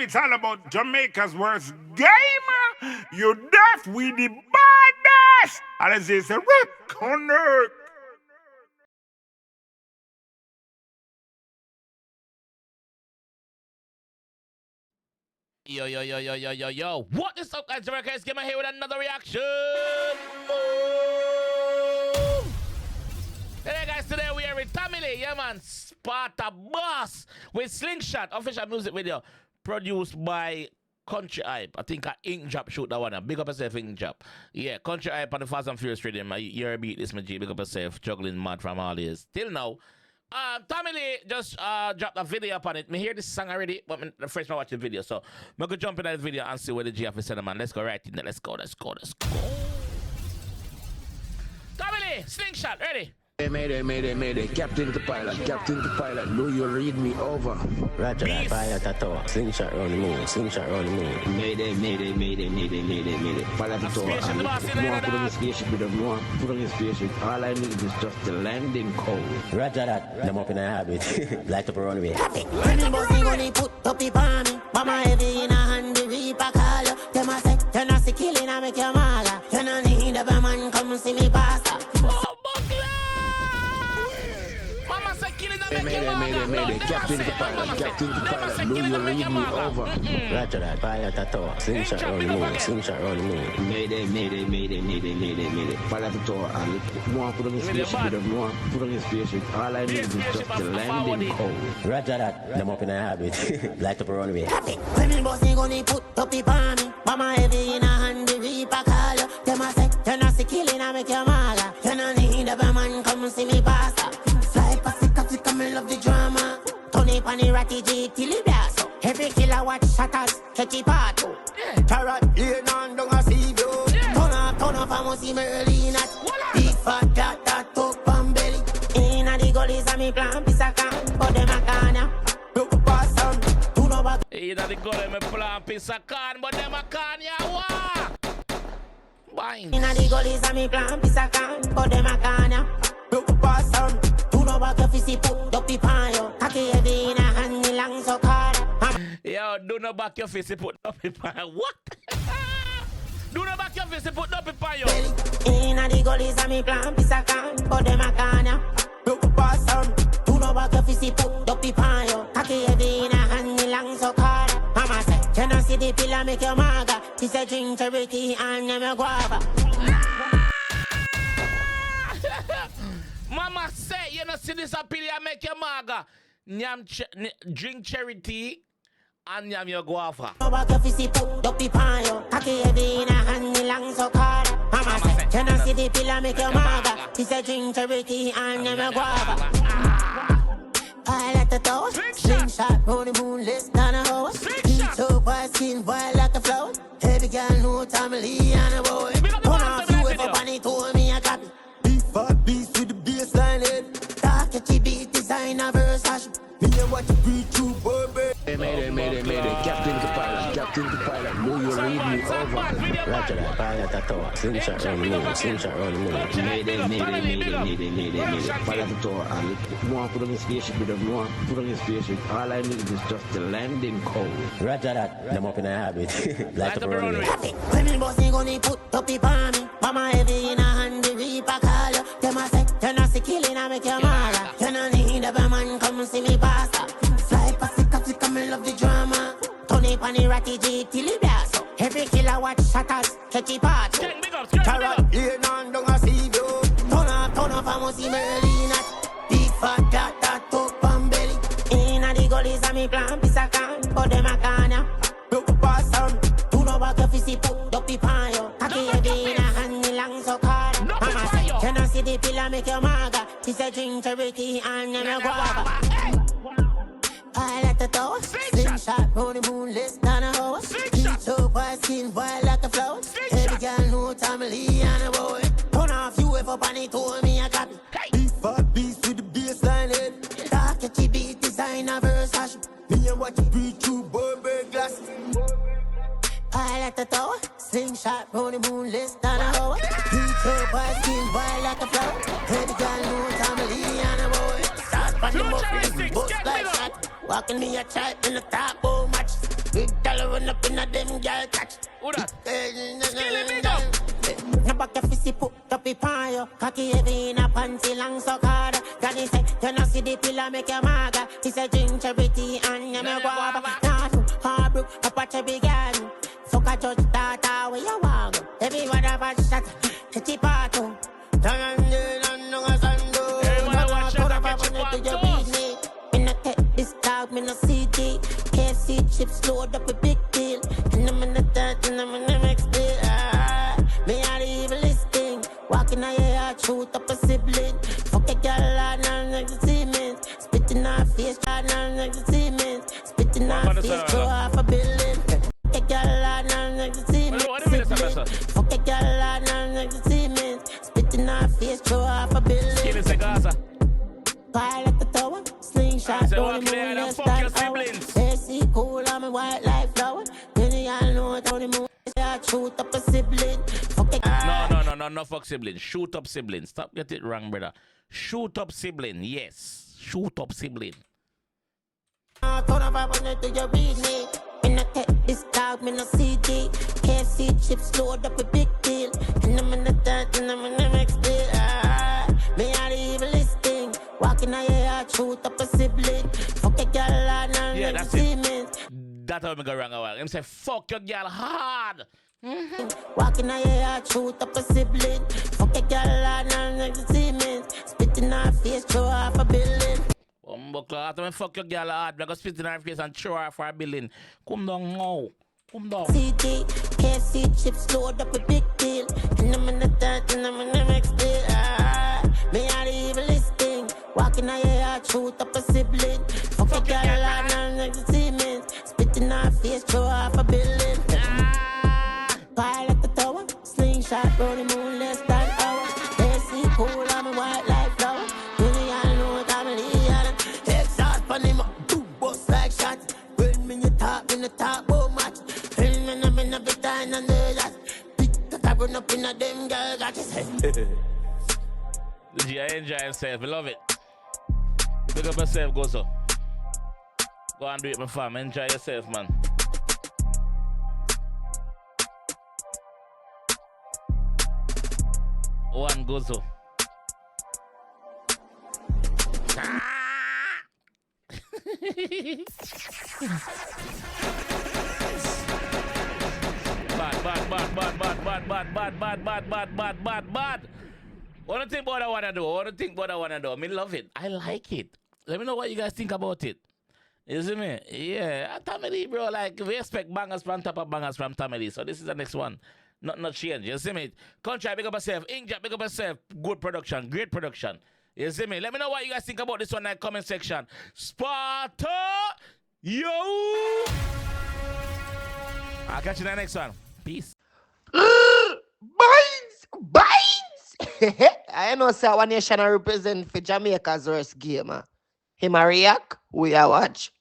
it's all about Jamaica's worst game. You deaf, we the baddest. And as they say, connect. Yo. What is up, guys? JAMAICA'S here with another reaction. Hey guys, today we are with Tommy Lee, yeah man, Sparta Boss with SlingShot, official music video produced by Country Hype. I think Ink Drop shoot that one. Big up yourself, Ink Drop. Yeah, Country Hype on the Fast and Furious Stadium. You're a beat this, my G. Big up yourself, juggling mad from all days. Till now. Tommy Lee just dropped a video up on it. Me hear this song already, but the first time I watch the video. So I'm gonna jump in that video and see where the G have to send, man. Let's go right in there. Let's go. Tommy Lee, SlingShot, ready? Mayday, Captain to pilot, do you read me over? Roger that, pilot at all. SlingShot round the moon, Mayday, pilot at all. More put on the spaceship with them, more put on the spaceship. All I need is just the landing code. Roger that, them up in a habit. Light up a runway. When the bossy gonna put up the palm, mama heavy in a hand, the reaper call you. Them a say, you're not sick killing, I make your maga. You no need a man, come see me pastor. Mayday, Captain to pilot, do you read me over? Roger that, pilot at all. SlingShot round the moon, Mayday, pilot at all. And more put on the spaceship with them, more put on the spaceship. All I need is just the landing code. Roger that, them up in a habit. Light up a runway. When the bossy gonna put up the palm, mama heavy in a hand, the reaper call you. Them a say, you're not sick killing, I make your maga. You no need a man, come see me pastor. Fly Pacific, come and love the drama. Tony Pani Ratty G till he blast. Every killer watch shatters, catchy part. Carrot, lay on down a sea view. Turn up, I must see me early in that. Big fat that talk from belly. Inna the gullies and me plan piece of can. But them a can ya. Look past them, do no back. Inna the gully me plan piece of can. But them a can ya walk. Bind. Inna the gullies and me plan piece of can. But them a can ya. Look past them. No back your fist, put up the pan, yo. Cocky heavy in a hand, me long so hard. Yo, do not back your fist, put up the pan. What? Do not back your fist, put up the pan, yo. Inna the gullies and me plan piece of can, but them a can ya. Look past them. Do not back your fist, put up the pan, yo. Cocky heavy in a hand, me long so hard. Mama say, you no see the pillar make your maga. She say drink cherry and me guava. Mama say, you know, see this appeal, you make your maga. Drink cherry tea and yam your guava. No back your fist, put up the pan, yo. Cocky heavy in a hand, me long so hard. Mama say, you no see the pillar make your maga. She say drink cherry and me guava. I like the toast. SlingShot, roll the moon, let's down a horse. So white skin, white like a float. Heavy girl, no Tommy Lee and a boy. Turn off you if a bunny told me a copy. Big fat beast with the baseline head. Dark catchy beat, designer verse. Me and what you breathe through, baby. Mayday, Captain to pilot, do you read me over? Roger that, pilot at all. SlingShot round the moon, Mayday, pilot at all. And more put on the spaceship with them, more put on the spaceship. All I need is just the landing code. Roger that, them up in a habit. Light up a runway. When the bossy gonna put up the palm, mama heavy in a hand, the reaper call you. Them a say, you're not sick killing, I make your maga. You no need a man, come see me pastor. Fly Pacific, come and love the drama. Tony Pani Ratty G till he blast. Every killer watch shatters, catchy part. Carrot, lay on down a sea view. Turn up, I must see me early in that. Big fat that talk from belly. Inna the gullies and me plan piece of can. But them a can ya. Look past them. Do no back your fist, put up the pan, yo. Cocky heavy in a hand, me long so hard. Mama say, you no see the pillar make your maga. She say drink cherry and me guava. I like the toast. SlingShot, roll the moon, let's down a horse. So white skin, white like a float. Heavy girl, no Tommy Lee and a boy. Turn off you if a bunny told me a copy. Big fat beast with the baseline head. Dark catchy beat, designer verse. Me and what you breathe through, Burberry glasses. I like the toast. SlingShot, roll the moon, let's down a horse. So white skin, white like a float. Heavy girl, no Tommy Lee and a boy. Start from the muffin, bust like shot. Walking me a child in the top, oh match. We tell run up in a them girl catch. Who that? Skilly big up. No back your fist, put up your pan, yo. Cocky heavy in a panty, long so hard. Granny say, you no see the pillar, make your maga. He say, drink cherry tea and you me guava. Nah, Harbrook, up at your big hand. Fuck a judge, data, where you walk. Everyone have a shot, hit the part, oh. Me no take this dog, me no CD. KFC chips load up a big deal. And I'm in the dirt, and I'm in the next deal. Me are the evilest thing. Walking out here, shoot up a sibling. Fuck a girl, I know next to Siemens. Spitting her face, I know next to Siemens. Spitting her face, throw half a billion. Fuck a girl, I know next to Siemens. Fuck a girl, I know next to Siemens. Spitting her face, throw half a billion. Pile at the tower, slingshot, don't move less than hour. AC cool, I'm a white life flower. Then y'all know Tony Moon, I shoot up a sibling. No, fuck sibling. Shoot up sibling. Stop get it wrong, brother. Shoot up sibling, yes. Shoot up sibling. Turn up 500 to your read me. Me no take this dog, me no CD. KFC chips load up a big deal. And I'm in the dirt, and I'm in the next deal. Me are the evilest thing. Walking out here, shoot up a sibling. Fuck a girl, I know next to Siemens. That's how me go wrong a while. Him say, fuck your girl hard. Walking out here, shoot up a sibling. Fuck a girl, I know next to Siemens. Spitting her face, throw half a billion. After me fuck your girl hard, I go spit in her face and throw her for a billion. Come down now. Come down. CD, KFC chips load up a big deal. And I'm in the dirt, and I'm in the next deal. Me are the evilest thing. Walking out here, shoot up a sibling. Fuck a girl, I know next to Siemens. Spitting her face, throw half a billion. Pile at the tower, slingshot, rolling moon less than hour. AC cool, I'm a white life flower. Really, I know what I'm in the exhaust on him, boom, bust like shots. When me you talk, in the top, boom, match. And I'm in a bit time and that. Pick the car, run up in a them girl, got his head. Yeah, enjoy yourself. I love it. Pick up yourself, go so. Go and do it, my fam. Enjoy yourself, man. One goes so. Bad. What do you think about I wanna do? I mean, love it. I like it. Let me know what you guys think about it. You see me? Yeah, Tamale, bro. Like, we expect bangers from top of bangers from Tamale. So this is the next one. Not change. You see me? Country, big up yourself. Inkjab, big up yourself. Good production. Great production. You see me? Let me know what you guys think about this one in the comment section. Sparta! Yo! I'll catch you in the next one. Peace. Binds! I know, sir, one nation I represent for Jamaica's worst game. Him a react, we a watch.